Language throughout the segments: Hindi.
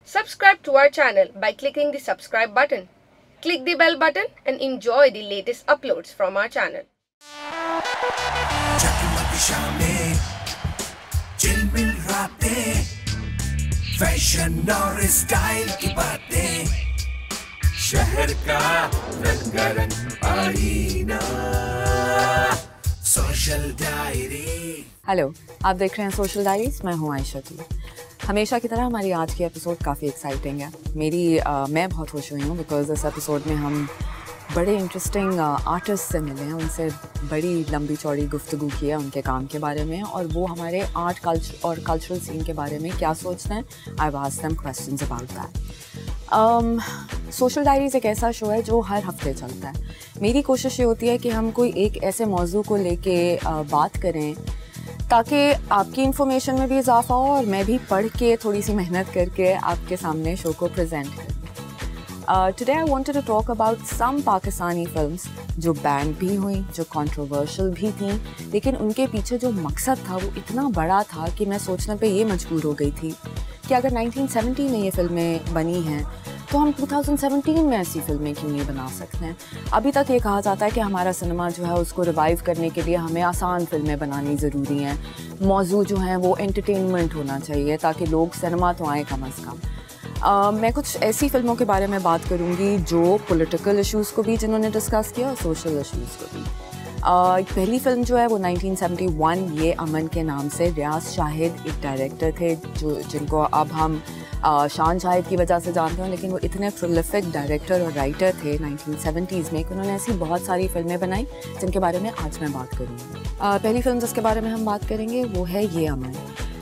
Subscribe to our channel by clicking the subscribe button. Click the bell button and enjoy the latest uploads from our channel. Fashion और स्टाइल की बातें, शहर का रंगारंग आईना, सोशल डायरी। हेलो, आप देख रहे हैं सोशल डायरीज। मैं हूं आयशा तू। हमेशा की तरह हमारी आज की एपिसोड काफ़ी एक्साइटिंग है। मैं बहुत खुश हुई हूँ बिकॉज इस एपिसोड में हम बड़े इंटरेस्टिंग आर्टिस्ट से मिले हैं, उनसे बड़ी लंबी चौड़ी गुफ्तगू की है उनके काम के बारे में, और वो हमारे आर्ट कल्चर और कल्चरल सीन के बारे में क्या सोचते हैं। I have asked them questions about that. Social diaries एक ऐसा शो है जो हर हफ्ते चलता है। मेरी कोशिश ये होती है कि हम कोई एक ऐसे मौजू को लेके बात करें ताकि आपकी इन्फॉर्मेशन में भी इजाफा हो और मैं भी पढ़ के थोड़ी सी मेहनत करके आपके सामने शो को प्रेजेंट करूँ। Today I wanted to talk about some Pakistani films जो बैंड भी हुई, जो कंट्रोवर्शियल भी थी, लेकिन उनके पीछे जो मकसद था वो इतना बड़ा था कि मैं सोचने पे ये मजबूर हो गई थी कि अगर 1970 में ये फिल्में बनी हैं तो हम 2017 में ऐसी फिल्में क्यों नहीं बना सकते हैं। अभी तक ये कहा जाता है कि हमारा सिनेमा जो है उसको रिवाइव करने के लिए हमें आसान फिल्में बनानी ज़रूरी हैं, मौजू जो हैं वो एंटरटेनमेंट होना चाहिए ताकि लोग सिनेमा तो आएँ कम अज़ कम। मैं कुछ ऐसी फ़िल्मों के बारे में बात करूँगी जो पॉलिटिकल इश्यूज़ को भी जिन्होंने डिस्कस किया और सोशल इश्यूज़ को भी। पहली फ़िल्म जो है वो 1971 ये अमन के नाम से। रियाज शाहिद एक डायरेक्टर थे जिनको अब हम शान शाहिद की वजह से जानते हैं, लेकिन वो इतने प्रोलिफिक डायरेक्टर और राइटर थे 1970s में कि उन्होंने ऐसी बहुत सारी फ़िल्में बनाई जिनके बारे में आज मैं बात करूँगी। पहली फ़िल्म जिसके बारे में हम बात करेंगे वो है ये अमन।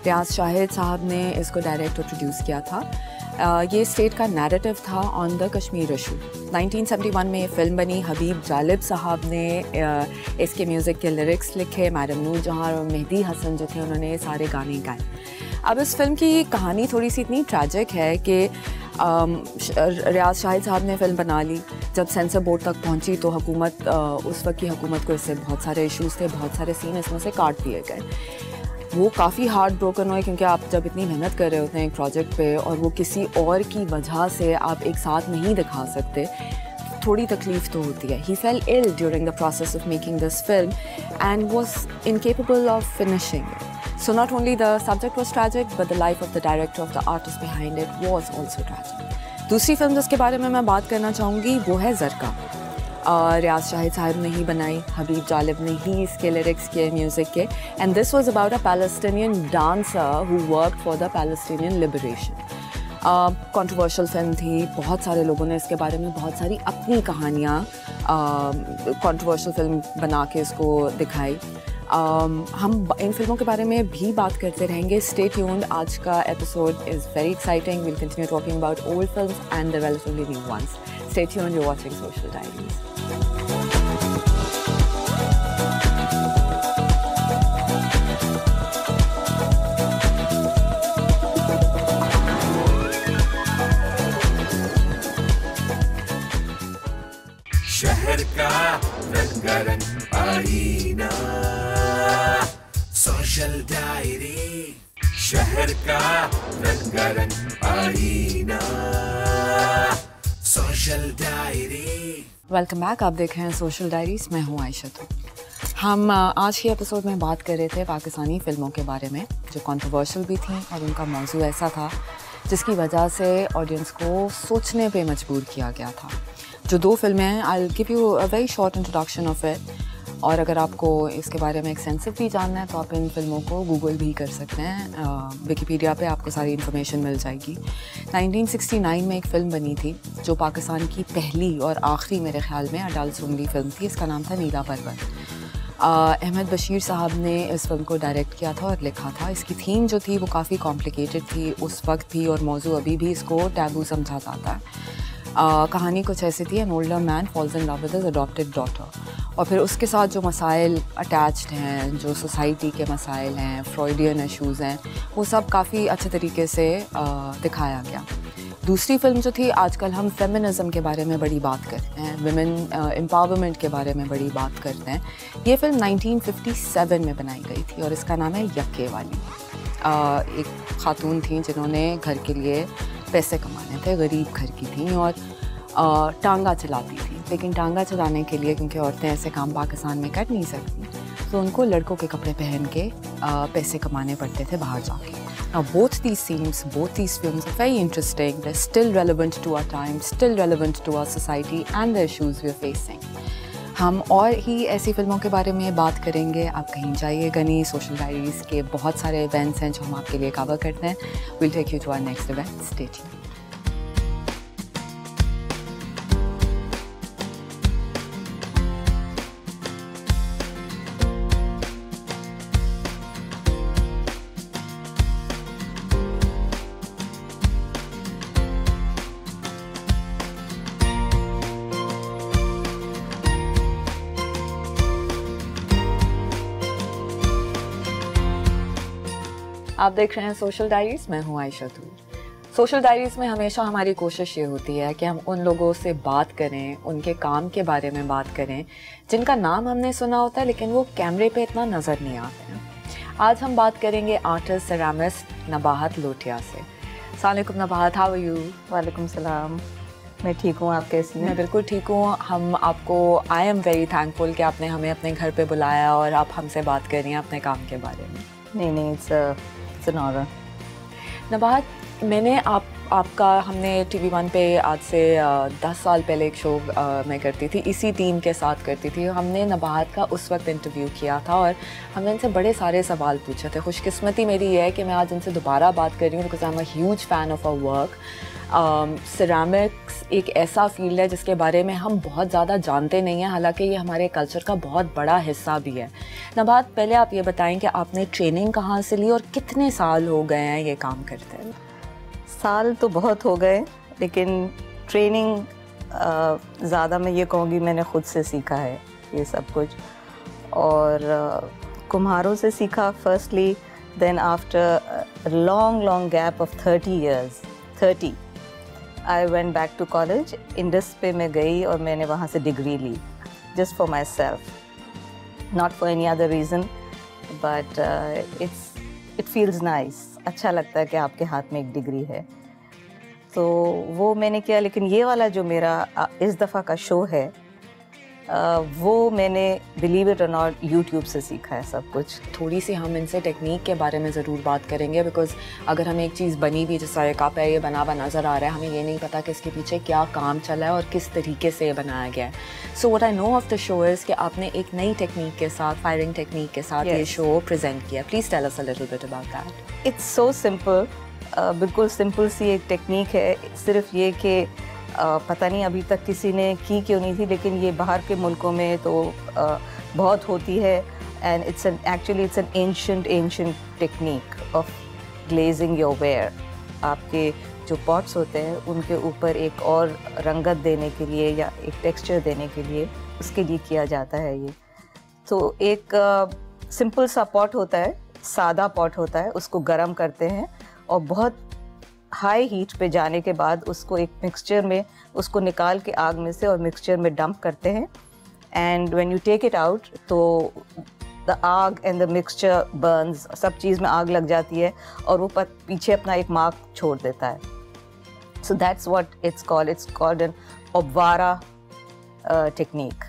रियाज शाहिद साहब ने इसको डायरेक्ट और प्रोड्यूस किया था। ये स्टेट का नैरेटिव था ऑन द कश्मीर इशू। 1971 में ये फ़िल्म बनी। हबीब जालिब साहब ने इसके म्यूज़िक के लिरिक्स लिखे। मैडम नूर जहाँ और मेहदी हसन जो थे उन्होंने सारे गाने गाए। अब इस फिल्म की कहानी थोड़ी सी इतनी ट्रैजिक है कि रियाज शाहिद साहब ने फ़िल्म बना ली। जब सेंसर बोर्ड तक पहुंची तो हुकूमत उस वक्त की हुकूमत को इससे बहुत सारे इश्यूज़ थे, बहुत सारे सीन इसमें से काट दिए गए। वो काफ़ी हार्ट ब्रोकन हुए क्योंकि आप जब इतनी मेहनत कर रहे होते हैं एक प्रोजेक्ट पे और वो किसी और की वजह से आप एक साथ नहीं दिखा सकते, थोड़ी तकलीफ़ तो होती है। He fell ill during the process of making this film and was incapable of finishing it. So not only the subject was tragic but the life of the director of the artist behind it was also tragic. दूसरी फिल्म जिसके बारे में मैं बात करना चाहूँगी वो है ज़रका। रियाज शाहिद साहब ने ही बनाई, हबीब जालिब ने ही इसके लिरिक्स किए म्यूज़िक के, and this was about a Palestinian dancer who work for the Palestinian liberation. Controversial film थी, बहुत सारे लोगों ने इसके बारे में बहुत सारी अपनी कहानियाँ कंट्रोवर्शियल फिल्म बना के इसको दिखाई। हम इन फिल्मों के बारे में भी बात करते रहेंगे। स्टे ट्यून्ड, आज का episode is very exciting. Will continue talking about old films and the relatively new ones. Stay tuned, you're watching Social Diaries. शहर का रंगारंग आईना, सोशल डायरी। शहर का रंगारंग आईना, सोशल डायरी। वेलकम बैक, आप देख रहे हैं सोशल डायरीज। मैं हूँ आयशा तू। हम आज के एपिसोड में बात कर रहे थे पाकिस्तानी फ़िल्मों के बारे में जो कंट्रोवर्शियल भी थी और उनका मौजू ऐसा था जिसकी वजह से ऑडियंस को सोचने पे मजबूर किया गया था। जो दो फिल्में हैं, I will give you a very short introduction of it, और अगर आपको इसके बारे में एक्सटेंसिव भी जानना है तो आप इन फिल्मों को गूगल भी कर सकते हैं। विकिपीडिया पे आपको सारी इन्फॉर्मेशन मिल जाएगी। 1969 में एक फ़िल्म बनी थी जो पाकिस्तान की पहली और आखिरी मेरे ख़्याल में अडल्ट ओनली फिल्म थी। इसका नाम था नीला पर्वत। अहमद बशीर साहब ने इस फिल्म को डायरेक्ट किया था और लिखा था। इसकी थीम जो थी वो काफ़ी कॉम्प्लिकेटेड थी उस वक्त भी, और मौजू अभी भी इसको टैबू समझा जाता है। कहानी कुछ ऐसी थी, an older man falls in love with his adopted daughter, और फिर उसके साथ जो मसाइल अटैच्ड हैं, जो सोसाइटी के मसाइल हैं, फ्रॉइडियन इशूज़ हैं, वो सब काफ़ी अच्छे तरीके से दिखाया गया। दूसरी फिल्म जो थी, आजकल हम फेमिनिज़म के बारे में बड़ी बात करते हैं, विमेन एम्पावरमेंट के बारे में बड़ी बात करते हैं। ये फिल्म 1957 में बनाई गई थी और इसका नाम है यक्के वाली। एक खातून थी जिन्होंने घर के लिए पैसे कमाने थे, गरीब घर की थी और टांगा चलाती थी। लेकिन टांगा चलाने के लिए, क्योंकि औरतें ऐसे काम पाकिस्तान में कर नहीं सकती, तो उनको लड़कों के कपड़े पहन के पैसे कमाने पड़ते थे बाहर जाके। Now both these scenes, both these films are very interesting. They're still relevant to our time, still relevant to our society and the issues we're facing. हम और ही ऐसी फिल्मों के बारे में बात करेंगे। आप कहीं जाइएगा नहीं। सोशल डायरीज़ के बहुत सारे इवेंट्स हैं जो हम आपके लिए कवर करते हैं। We'll take you to our next event. Stay tuned. आप देख रहे हैं सोशल डायरीज़, मैं हूँ आयशा तूर। सोशल डायरीज़ में हमेशा हमारी कोशिश ये होती है कि हम उन लोगों से बात करें, उनके काम के बारे में बात करें जिनका नाम हमने सुना होता है लेकिन वो कैमरे पे इतना नज़र नहीं आते हैं। आज हम बात करेंगे आर्टिस्ट सेरामिस्ट नबाहत लोटिया से। अस्सलाम वालेकुम नबाहत, हाउ आर यू? वालेकुम सलाम, मैं ठीक हूँ, आप कैसी हैं? मैं बिल्कुल ठीक हूँ। हम आपको आई एम वेरी थैंकफुल कि आपने हमें अपने घर पे बुलाया और आप हमसे बात कर रही हैं अपने काम के बारे में। नहीं, इट्स एन ऑनर। नबाहत, मैंने आपका हमने TV1 पे आज से 10 साल पहले एक शो मैं करती थी, इसी टीम के साथ करती थी। हमने नबाहत का उस वक्त इंटरव्यू किया था और हमने इनसे बड़े सारे सवाल पूछे थे। खुशकिस्मती मेरी ये है कि मैं आज इनसे दोबारा बात कर रही हूँ because I am a huge fan of our work. Ceramics एक ऐसा फील्ड है जिसके बारे में हम बहुत ज़्यादा जानते नहीं हैं, हालांकि ये हमारे कल्चर का बहुत बड़ा हिस्सा भी है। नबाहत, पहले आप ये बताएं कि आपने ट्रेनिंग कहाँ से ली और कितने साल हो गए हैं ये काम करते हैं? साल तो बहुत हो गए, लेकिन ट्रेनिंग ज़्यादा मैं ये कहूँगी मैंने ख़ुद से सीखा है ये सब कुछ। और कुम्हारों से सीखा firstly, then after long gap of 30 I went back to college. Indus पे मैं गई और मैंने वहाँ से डिग्री ली, just for myself, not for any other reason, but it feels nice. अच्छा लगता है कि आपके हाथ में एक डिग्री है, तो वो मैंने किया। लेकिन ये वाला जो मेरा इस दफ़ा का शो है वो मैंने बिलीव इट और नॉट यूट्यूब से सीखा है सब कुछ। थोड़ी सी हम इनसे टेक्निक के बारे में ज़रूर बात करेंगे बिकॉज अगर हमें एक चीज़ बनी हुई, जैसा एक कप है, ये बना हुआ नज़र आ रहा है, हमें ये नहीं पता कि इसके पीछे क्या काम चला है और किस तरीके से ये बनाया गया है। So what I know of the show is कि आपने एक नई टेक्निक के साथ, फायरिंग टेक्निक के साथ ये शो प्रेजेंट किया। Please tell us a little bit about that. It's so simple, बिल्कुल सिंपल सी एक टेक्निक है। सिर्फ ये कि पता नहीं अभी तक किसी ने की क्यों नहीं थी, लेकिन ये बाहर के मुल्कों में तो बहुत होती है। And it's an ancient technique of glazing your ware. आपके जो पॉट्स होते हैं उनके ऊपर एक और रंगत देने के लिए या एक टेक्सचर देने के लिए, उसके लिए किया जाता है ये। तो एक सिंपल सा पॉट होता है, सादा पॉट होता है, उसको गर्म करते हैं और बहुत हाई हीट पे जाने के बाद उसको एक मिक्सचर में, उसको निकाल के आग में से और मिक्सचर में डंप करते हैं। And when you take it out तो द आग एंड द मिक्सचर बर्न्स, सब चीज़ में आग लग जाती है और वो पीछे अपना एक मार्क छोड़ देता है। So that's what it's called an ओब्वारा टेक्निक।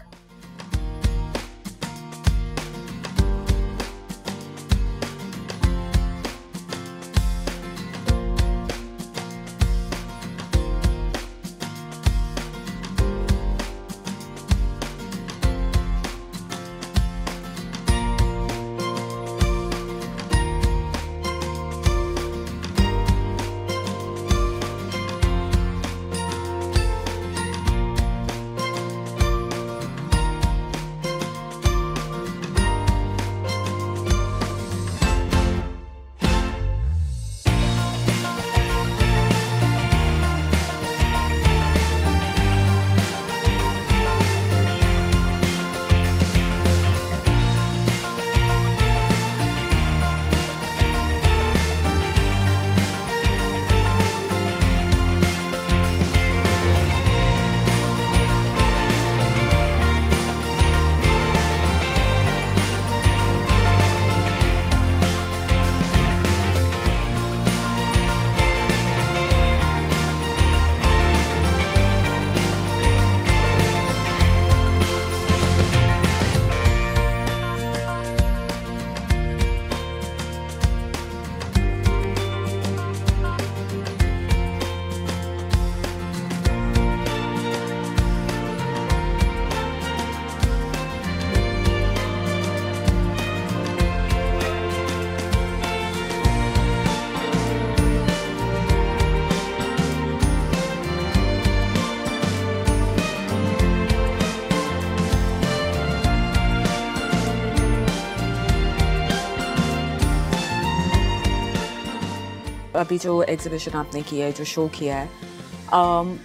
अभी जो एग्जीबिशन आपने किया है, जो शो किया है,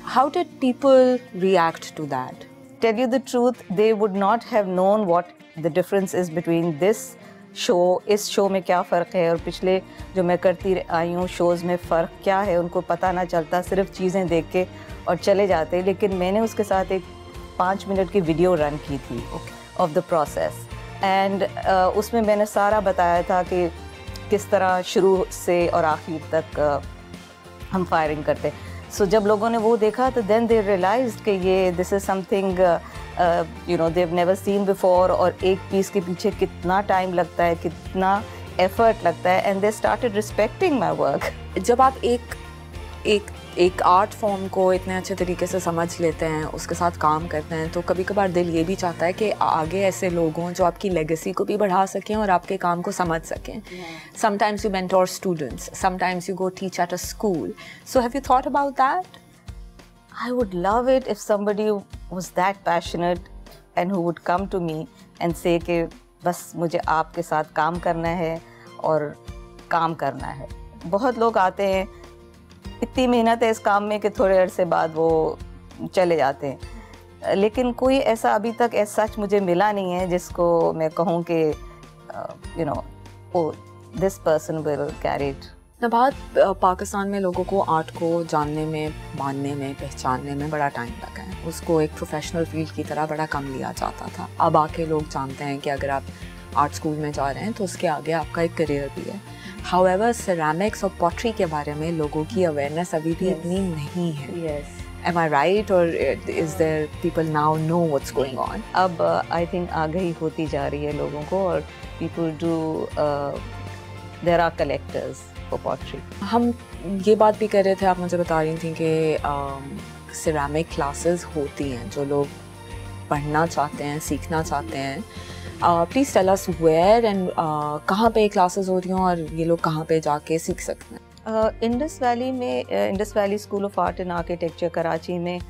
how did people react to that? Tell you the truth, they would not have known what the difference is between this show, इस शो में क्या फ़र्क है और पिछले जो मैं करती आई हूँ शोज़ में फ़र्क क्या है, उनको पता ना चलता, सिर्फ चीज़ें देख के और चले जाते। लेकिन मैंने उसके साथ एक 5 मिनट की वीडियो रन की थी ऑफ द प्रोसेस, एंड उसमें मैंने सारा बताया था कि किस तरह शुरू से और आखिर तक हम फायरिंग करते। सो जब लोगों ने वो देखा तो देन दे रियलाइज्ड कि ये this is something you know they have never seen before, और एक पीस के पीछे कितना टाइम लगता है, कितना एफर्ट लगता है, and they started respecting my work. जब आप एक आर्ट फॉर्म को इतने अच्छे तरीके से समझ लेते हैं, उसके साथ काम करते हैं, तो कभी कभार दिल ये भी चाहता है कि आगे ऐसे लोग हों जो आपकी लेगेसी को भी बढ़ा सकें और आपके काम को समझ सकें। Sometimes you mentor students, sometimes you go teach at a school, so have you thought about that? I would love it if somebody was that passionate and who would come to me and say कि बस मुझे आपके साथ काम करना है और काम करना है। बहुत लोग आते हैं, इतनी मेहनत है इस काम में कि थोड़े अरसे बाद वो चले जाते हैं, लेकिन कोई ऐसा अभी तक ऐसा सच मुझे मिला नहीं है जिसको मैं कहूँ कि you know oh this person will carry it. नबात, पाकिस्तान में लोगों को आर्ट को जानने में, मानने में, पहचानने में बड़ा टाइम लगा है। उसको एक प्रोफेशनल फील्ड की तरह बड़ा कम लिया जाता था। अब आके लोग जानते हैं कि अगर आप आर्ट स्कूल में जा रहे हैं तो उसके आगे आपका एक करियर भी है। हाउएवर सिरेमिक्स और पॉटरी के बारे में लोगों की अवेयरनेस अभी भी इतनी नहीं है। Yes. Am I right, or is there people now know what's going on? अब आई थिंक आगे ही होती जा रही है लोगों को, और people do there are collectors for pottery. हम ये बात भी कर रहे थे, आप मुझे बता रही थी कि सिरेमिक क्लासेस होती हैं जो लोग पढ़ना चाहते हैं, सीखना चाहते हैं। Please tell us where and कहाँ पे क्लासेस हो रही हैं और ये लोग कहाँ पे जाके सीख सकते हैं? इंडस वैली में, Indus valley school of art and architecture Karachi में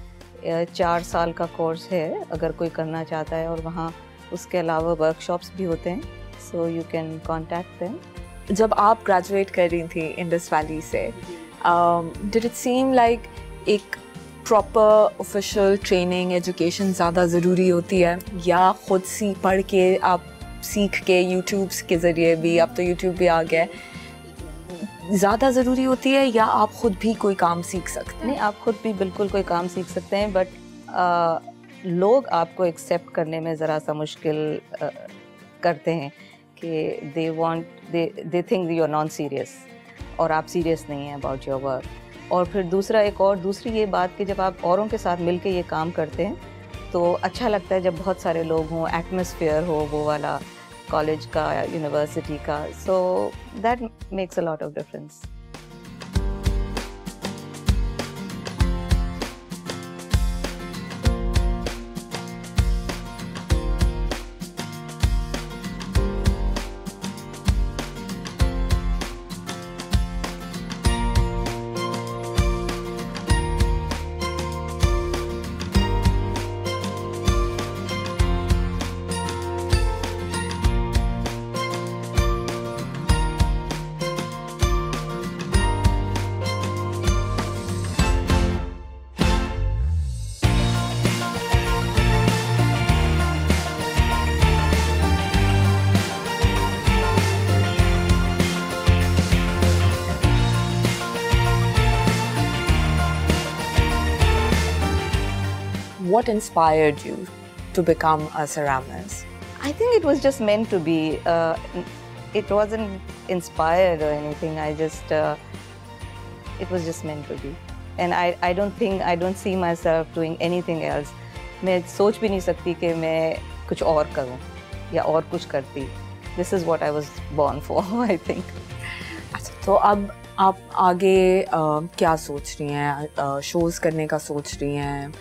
4 साल का कोर्स है अगर कोई करना चाहता है, और वहाँ उसके अलावा वर्कशॉप्स भी होते हैं, so you can contact them. जब आप ग्रेजुएट कर रही थी इंडस वैली से, डिड इट सीम लाइक एक प्रॉपर ऑफिशियल ट्रेनिंग, एजुकेशन ज़्यादा ज़रूरी होती है, या ख़ुद पढ़ के आप सीख के यूट्यूब्स के ज़रिए भी, अब तो यूट्यूब भी आ गया, ज़्यादा ज़रूरी होती है, या आप ख़ुद भी कोई काम सीख सकते हैं? नहीं, आप खुद भी बिल्कुल कोई काम सीख सकते हैं, बट लोग आपको एक्सेप्ट करने में ज़रा सा मुश्किल करते हैं कि they think you are non serious, और आप सीरियस नहीं हैं अबाउट योर वर्क। और फिर दूसरी ये बात कि जब आप औरों के साथ मिलके ये काम करते हैं तो अच्छा लगता है, जब बहुत सारे लोग हों, एटमॉस्फेयर हो वो वाला कॉलेज का, यूनिवर्सिटी का, so that makes a lot of difference. What inspired you to become a ceramist? I think it was just meant to be. It wasn't inspired or anything. It was just meant to be. And I don't see myself doing anything else. मैं सोच भी नहीं सकती कि मैं कुछ और करूं या और कुछ करती. This is what I was born for, I think. अच्छा, तो अब आप आगे क्या सोच रही हैं? शोज़ करने का सोच रही हैं,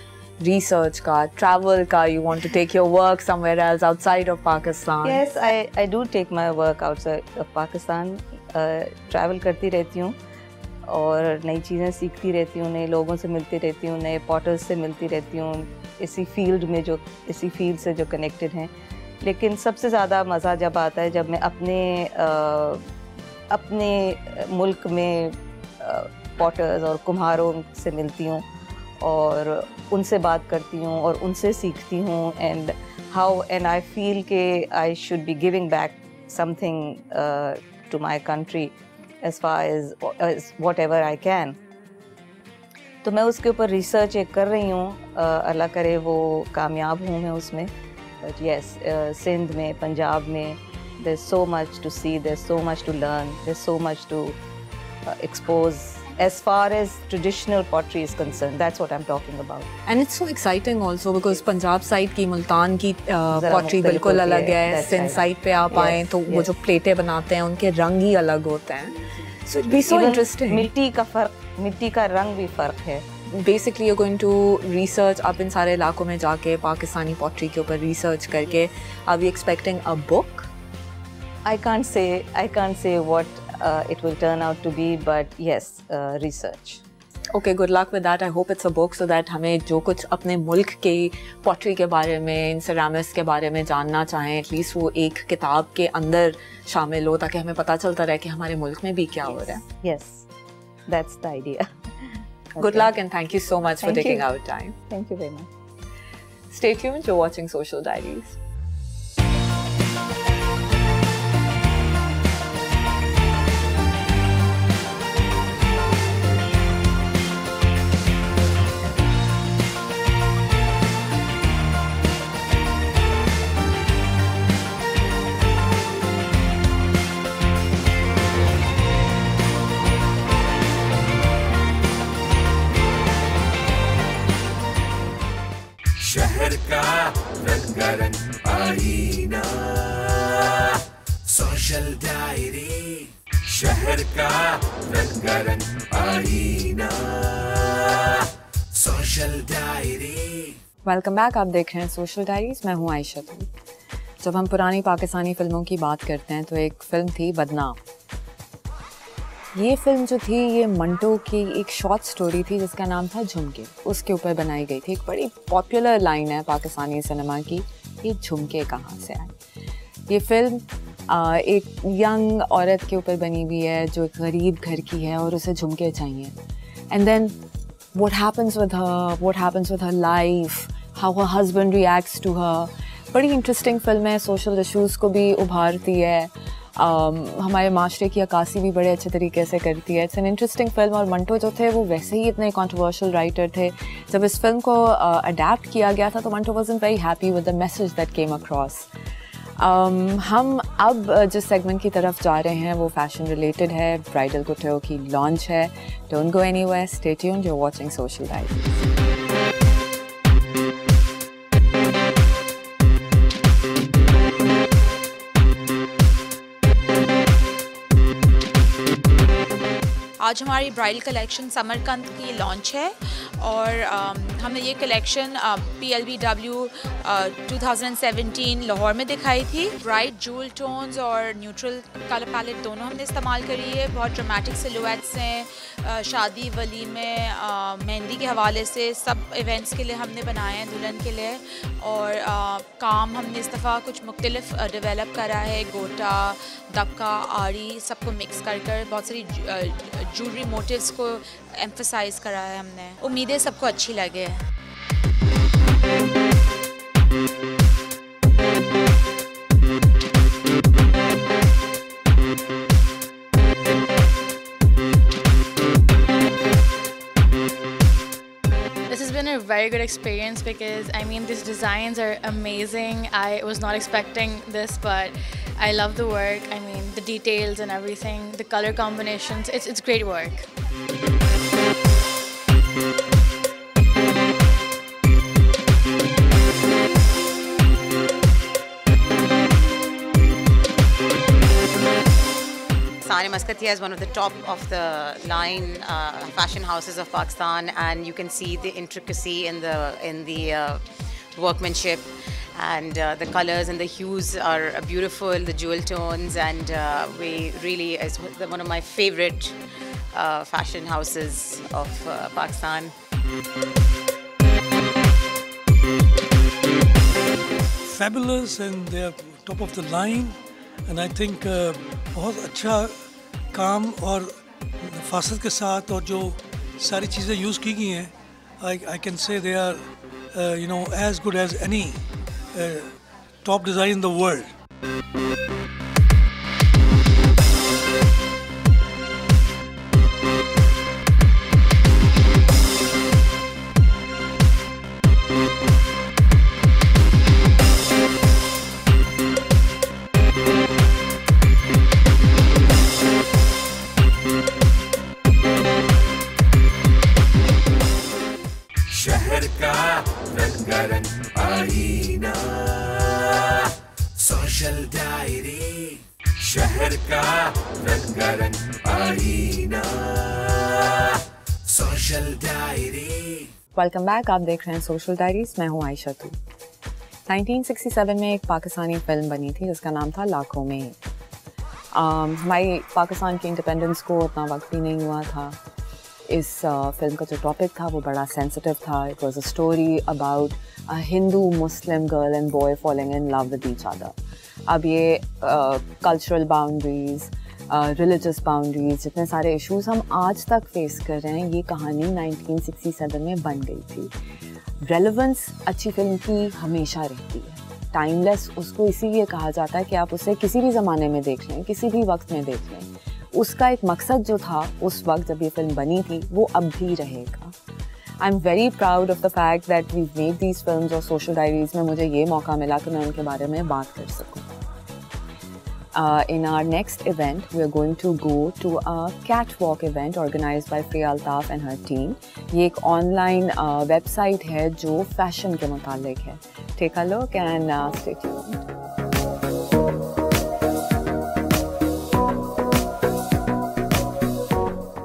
research का, travel का, you want to take your work somewhere else outside of Pakistan? Yes, I do take my work outside of Pakistan. Travel करती रहती हूँ और नई चीज़ें सीखती रहती हूँ, नए लोगों से मिलती रहती हूँ, नए पॉटर्स से मिलती रहती हूँ, इसी फील्ड से जो कनेक्टेड हैं। लेकिन सबसे ज़्यादा मज़ा जब आता है जब मैं अपने मुल्क में पॉटर्स और कुम्हारों से मिलती हूँ और उनसे बात करती हूँ और उनसे सीखती हूँ एंड आई फील के I should be giving back something to my country as far as whatever I can. तो मैं उसके ऊपर रिसर्च एक कर रही हूँ, अल्लाह करे वो कामयाब हूँ मैं उसमें। बट येस, सिंध में, पंजाब में there's so much to see, there's so much to learn, there's so much to expose as far as traditional pottery is concerned. That's what I'm talking about. And it's so exciting also because Punjab side की मुल्तान की pottery बिल्कुल अलग है, सिंध side पे आप आए तो वो जो प्लेटें बनाते हैं उनके रंग ही अलग होते हैं. So it'd be so interesting. मिट्टी का रंग भी फर्क है. Basically you're going to research, आप इन सारे इलाकों में जाके पाकिस्तानी pottery के ऊपर research करके, are we expecting a book? I can't say what it will turn out to be, but yes, research. Okay, good luck with that. I hope it's a book so that हमें जो कुछ अपने मुल्क के pottery के बारे में, इन ceramics के बारे में जानना चाहें, at least वो एक किताब के अंदर शामिल हो ताकि हमें पता चलता रहे कि हमारे मुल्क में भी क्या हो रहा है. Yes, that's the idea. Good luck and thank you so much for taking out time. Thank you very much. Stay tuned. You're watching Social Diaries. शहर का रंगारंग आईना, सोशल डायरी। शहर का रंगारंग आईना, सोशल डायरी। वेलकम बैक, आप देख रहे हैं सोशल डायरीज। मैं हूँ आयशा। जब हम पुरानी पाकिस्तानी फिल्मों की बात करते हैं तो एक फ़िल्म थी बदनाम। ये फिल्म जो थी ये मंटो की एक शॉर्ट स्टोरी थी जिसका नाम था झुमके, उसके ऊपर बनाई गई थी। एक बड़ी पॉपुलर लाइन है पाकिस्तानी सिनेमा की, ये झुमके कहाँ से आए। ये फिल्म एक यंग औरत के ऊपर बनी हुई है जो एक गरीब घर की है और उसे झुमके चाहिए। And then what happens with her life, how her husband reacts to her. बड़ी इंटरेस्टिंग फिल्म है, सोशल इशूज़ को भी उभारती है, हमारे माशरे की अक्कासी भी बड़े अच्छे तरीके से करती है। It's an interesting film. और मंटो जो थे वो वैसे ही इतने कंट्रोवर्शियल राइटर थे। जब इस फिल्म को अडेप्ट किया गया था तो Manto wasn't very happy with the message that came across. हम अब जिस सेगमेंट की तरफ जा रहे हैं वो फैशन रिलेटेड है। ब्राइडल कुर्तियों की लॉन्च है। Don't go anywhere, stay tuned, you are watching Social Diaries. आज हमारी ब्राइडल कलेक्शन समरकंद की लॉन्च है और हमने ये कलेक्शन PLBW 2017 लाहौर में दिखाई थी। ब्राइट जूल टोन्स और न्यूट्रल कलर पैलेट दोनों हमने इस्तेमाल करी है। बहुत ड्रामेटिक सिलुएट्स हैं, शादी वलीमे, मेहंदी के हवाले से सब इवेंट्स के लिए हमने बनाए हैं दुल्हन के लिए। और काम हमने इस दफ़ा कुछ मुख्तलिफ डेवलप करा है, गोटा, दबका, आरी, सबको मिक्स कर बहुत सारी ज्वेलरी मोटिव्स को एम्फसाइज़ करा है हमने। उम्मीद है सबको अच्छी लगे। This has been a very good experience because I mean these designs are amazing. I was not expecting this, but I love the work. I mean the details and everything, the color combinations. It's great work. Sani Maskatia is one of the top of the line fashion houses of Pakistan, and you can see the intricacy in the workmanship, and the colors and the hues are beautiful, the jewel tones, and we really is one of my favorite fashion houses of Pakistan. Fabulous, and they are top of the line, and I think बहुत अच्छा काम और नफासत के साथ और जो सारी चीज़ें यूज़ की गई हैं, I can say they are as good as any top design in the world. शहर का रंगारंग आईना, सोशल डायरी। शहर का रंगारंग आईना, सोशल डायरी। वेलकम बैक, आप देख रहे हैं सोशल डायरीज। मैं हूँ आयशा तू। 1967 में एक पाकिस्तानी फिल्म बनी थी जिसका नाम था लाखों में एक। हमारी पाकिस्तान के इंडिपेंडेंस को उतना वक्त भी नहीं हुआ था। इस फिल्म का जो टॉपिक था वो बड़ा सेंसिटिव था। It was a story about a Hindu Muslim girl and boy falling in love with each other. अब ये कल्चरल बाउंड्रीज़, रिलीजियस बाउंड्रीज़, जितने सारे इश्यूज हम आज तक फेस कर रहे हैं, ये कहानी 1967 में बन गई थी। रेलेवेंस अच्छी फिल्म की हमेशा रहती है। टाइमलेस उसको इसीलिए कहा जाता है कि आप उसे किसी भी ज़माने में देख लें, किसी भी वक्त में देख लें। उसका एक मकसद जो था उस वक्त जब ये फिल्म बनी थी वो अब भी रहेगा। I am very proud of the fact that we made these films, और सोशल डायरीज़ में मुझे ये मौका मिला कि मैं उनके बारे में बात कर सकूँ। In our next event, we are going to go to a catwalk event organized by Freya Altaf and her team. ये एक ऑनलाइन वेबसाइट है जो फैशन के मुतालिक है। Take a look and stay tuned.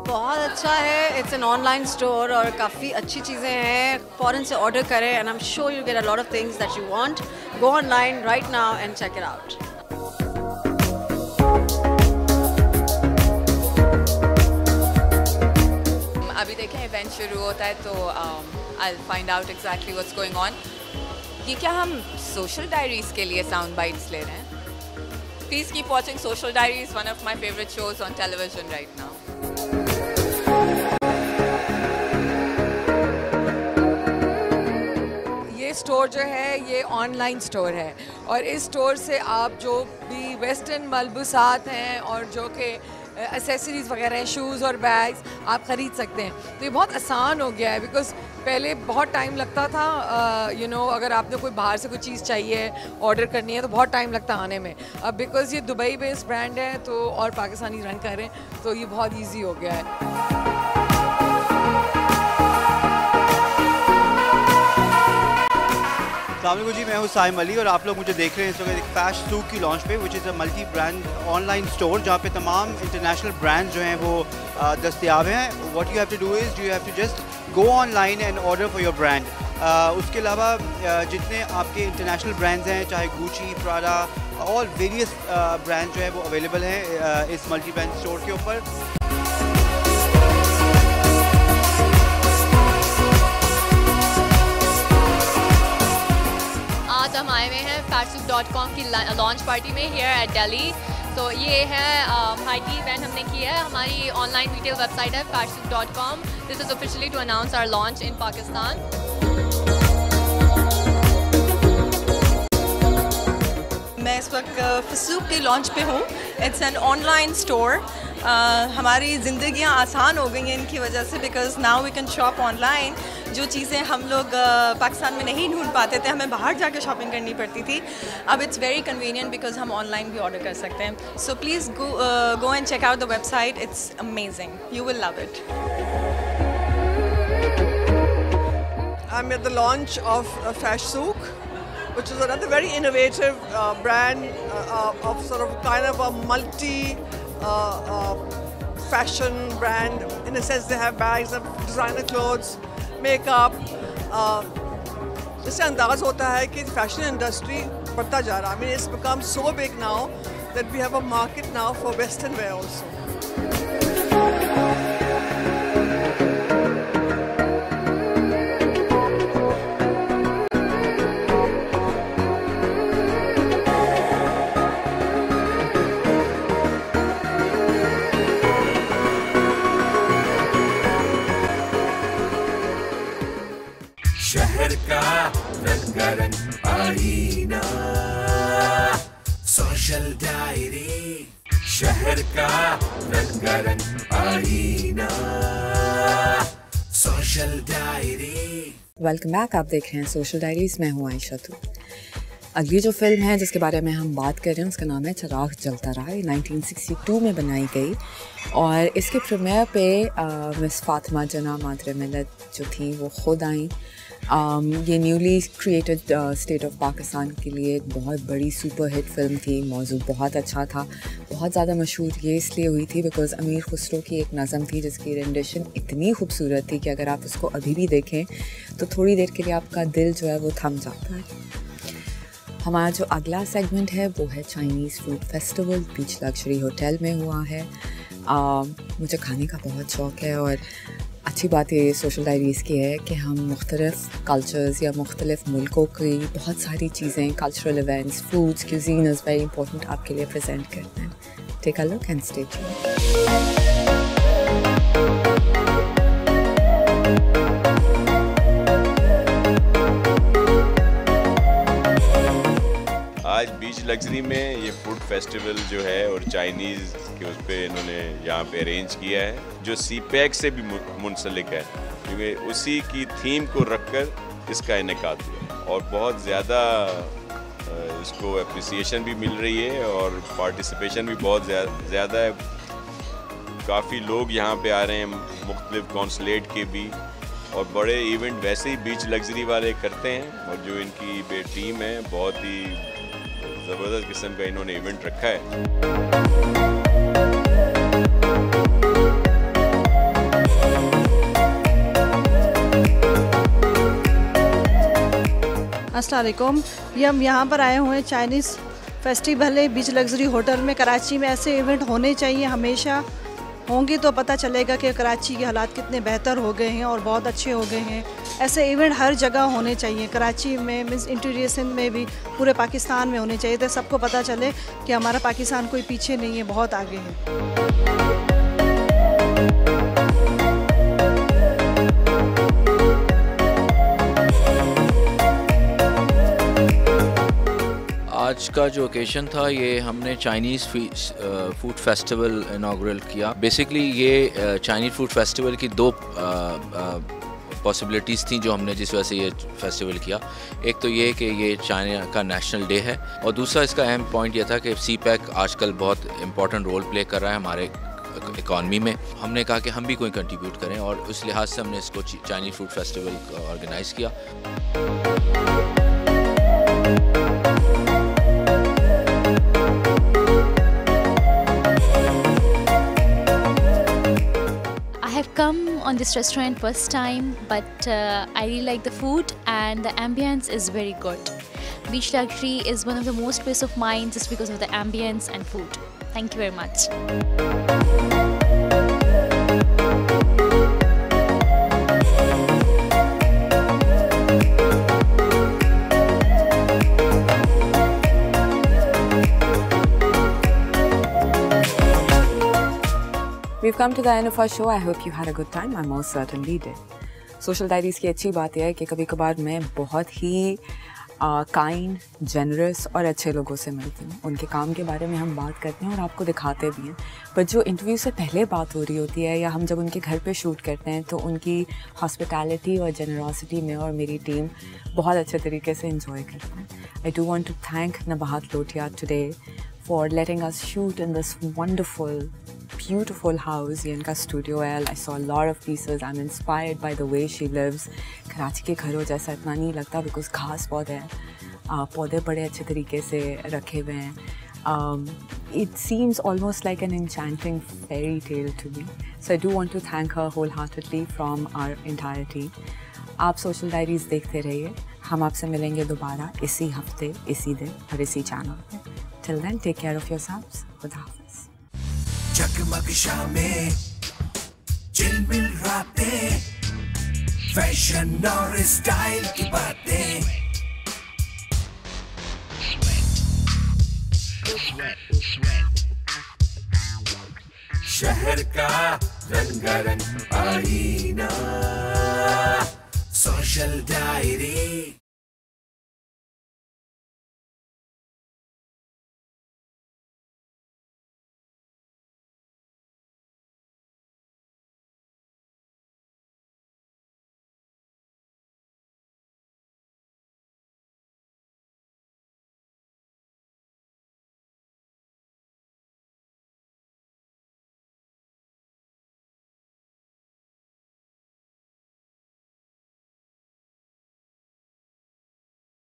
बहुत अच्छा है। इट्स एन ऑनलाइन स्टोर और काफ़ी अच्छी चीज़ें हैं। फ़ौरन से ऑर्डर करें and I am sure you get a lot of things that you want. Go online right now and check it out. अभी देखें इवेंट शुरू होता है तो I will find out exactly what's going on. ये क्या हम सोशल डायरीज के लिए साउंड बाइट्स ले रहे हैं? Please keep watching social diaries, one of my favourite shows on television right now. ये स्टोर जो है ये ऑनलाइन स्टोर है और इस स्टोर से आप जो भी वेस्टर्न मलबूसात हैं और जो कि एसेसरीज़ वगैरह हैं, शूज़ और बैग्स आप ख़रीद सकते हैं। तो ये बहुत आसान हो गया है बिकॉज़ पहले बहुत टाइम लगता था अगर आपने कोई बाहर से कोई चीज़ चाहिए ऑर्डर करनी है तो बहुत टाइम लगता आने में। अब बिकॉज़ ये दुबई बेस्ड ब्रांड है तो और पाकिस्तानी रन कर रहे हैं तो ये बहुत ईजी हो गया है। अस्सलामुअलैकुम जी, मैं हूँ साइम अली और आप लोग मुझे देख रहे हैं इस वक्त एक फैश सूक की लॉन्च पे, which is a multi brand online store जहाँ पे तमाम इंटरनेशनल ब्रांड्स जो हैं वो दस्तियाब हैं। What you have to do is you have to just go online and order for your brand. उसके अलावा जितने आपके इंटरनेशनल ब्रांड्स हैं, चाहे Gucci, Prada, all various brand जो है वो अवेलेबल हैं इस मल्टी ब्रांड स्टोर के ऊपर। आज हम आए हुए हैं fashsouk.com की लॉन्च पार्टी में हियर एट दिल्ली। तो ये है हमारी इवेंट हमने किया है। हमारी ऑनलाइन रिटेल वेबसाइट है fashsouk.com। This is officially to announce our launch in Pakistan. मैं इस वक्त फसूक के लॉन्च पे हूँ। It's an online store. हमारी ज़िंदगियाँ आसान हो गई हैं इनकी वजह से, because now we can shop online. जो चीज़ें हम लोग पाकिस्तान में नहीं ढूंढ पाते थे, हमें बाहर जाकर शॉपिंग करनी पड़ती थी, अब इट्स वेरी कन्वीनियंट बिकॉज हम ऑनलाइन भी ऑर्डर कर सकते हैं। So please go and check out the website, it's amazing, you will love it. I'm at the launch of Fashsouk, which is another very innovative brand of sort of kind of a multi fashion brand. In a sense, they have bags, they have designer clothes, makeup. इससे अंदाज़ होता है कि फैशन इंडस्ट्री बढ़ता जा रहा है। I mean, it's become so big now that we have a market now for Western wear also. शहर का रंगारंग आईना, सोशल डायरी, शहर का रंगारंग आईना, सोशल डायरी। वेलकम बैक, आप देख रहे हैं सोशल डायरीज। मैं हूँ आयशा तू। अगली जो फिल्म है जिसके बारे में हम बात कर रहे हैं उसका नाम है चिराग जलता रहा। ये 1962 में बनाई गई और इसके प्रीमियर पे मिस फातिमा जना मादरे मिलत जो थी वो ख़ुद आई। ये newly created state of Pakistan के लिए एक बहुत बड़ी सुपर हिट फिल्म थी। मौजू बहुत अच्छा था, बहुत ज़्यादा मशहूर ये इसलिए हुई थी बिकॉज़ अमीर खुसरो की एक नज़म थी जिसकी रेंडिशन इतनी खूबसूरत थी कि अगर आप उसको अभी भी देखें तो थोड़ी देर के लिए आपका दिल जो है वो थम जाता है। हमारा जो अगला सेगमेंट है वो है चाइनीज़ फूड फेस्टिवल, बीच लग्जरी होटल में हुआ है। मुझे खाने का बहुत शौक़ है और अच्छी बात ये सोशल डायरीज़ की है कि हम मुख्तलिफ़ कल्चर्स या मुख्तलिफ़ मुल्कों की बहुत सारी चीज़ें, cultural events, foods, cuisine is very important आपके लिए प्रेजेंट करते हैं। Take a look and stay tuned. आज बीच लग्जरी में ये फूड फेस्टिवल जो है और चाइनीज़ के उस पर इन्होंने यहाँ पे अरेंज किया है जो CPAC से भी मुंसलिक है, क्योंकि उसी की थीम को रखकर इसका इनेकाद हुआ और बहुत ज़्यादा इसको अप्रिसिएशन भी मिल रही है और पार्टिसिपेशन भी बहुत ज़्यादा है। काफ़ी लोग यहाँ पे आ रहे हैं, मुख्तलिफ कॉन्सुलेट के भी, और बड़े इवेंट वैसे ही बीच लग्जरी वाले करते हैं। और जो इनकी टीम है बहुत ही ज़बरदस्त किस्म का इन्होंने इवेंट रखा है। अस्सलाम वालेकुम। ये हम यहाँ पर आए हुए हैं चाइनीज़ फेस्टिवल है बीच लग्जरी होटल में। कराची में ऐसे इवेंट होने चाहिए, हमेशा होंगे तो पता चलेगा कि कराची के हालात कितने बेहतर हो गए हैं और बहुत अच्छे हो गए हैं। ऐसे इवेंट हर जगह होने चाहिए, कराची में मीन्स इंटीरियर सिंध में भी, पूरे पाकिस्तान में होने चाहिए, तो सबको पता चले कि हमारा पाकिस्तान कोई पीछे नहीं है, बहुत आगे है। आज का जो ओकेशन था ये हमने चाइनीज़ फूड फेस्टिवल इनागुरल किया। बेसिकली ये चाइनीज़ फूड फेस्टिवल की दो पॉसिबिलिटीज़ थी जो हमने जिस वजह से ये फेस्टिवल किया। एक तो ये कि ये चाइना का नेशनल डे है और दूसरा इसका अहम पॉइंट ये था कि CPAC आजकल बहुत इम्पोर्टेंट रोल प्ले कर रहा है हमारे इकॉनमी में। हमने कहा कि हम भी कोई कंट्रीब्यूट करें और उस लिहाज से हमने इसको चाइनीज़ फूड फेस्टिवल ऑर्गेनाइज़ किया। I have come on this restaurant first time, but I really like the food and the ambience is very good. Beach Luxury is one of the most peace of mind just because of the ambience and food. Thank you very much. We've come to the end of our show. I hope you had a good time. I most certainly did. Social diaries की अच्छी बात यह है कि कभी कभार मैं बहुत ही काइंड, जेनरस और अच्छे लोगों से मिलती हूँ। उनके काम के बारे में हम बात करते हैं और आपको दिखाते भी हैं, पर जो इंटरव्यू से पहले बात हो रही होती है या हम जब उनके घर पे शूट करते हैं तो उनकी हॉस्पिटैलिटी और जेनरॉसिटी में और मेरी टीम बहुत अच्छे तरीके से इंजॉय करते हैं। I do want to thank नबाहत लोटिया today for letting us shoot in this wonderful, beautiful house. ये इनका स्टूडियो है. I saw a lot of pieces. I'm inspired by the way she lives. Karachi के घरों जैसा इतना नहीं लगता because घास पौधे हैं, पौधे बड़े अच्छे तरीके से रखे हुए हैं. It seems almost like an enchanting fairy tale to me. So I do want to thank her wholeheartedly from our entire team. आप सोशल डायरीज़ देखते रहिए. हम आपसे मिलेंगे दोबारा इसी हफ्ते, इसी दिन और इसी चैनल पे. Till then, take care of yourselves. Khuda Hafiz. जगमग शामें, चिलमिल रातें, फैशन और स्टाइल की बातें, शहर का रंगारंग आईना, Special Diary.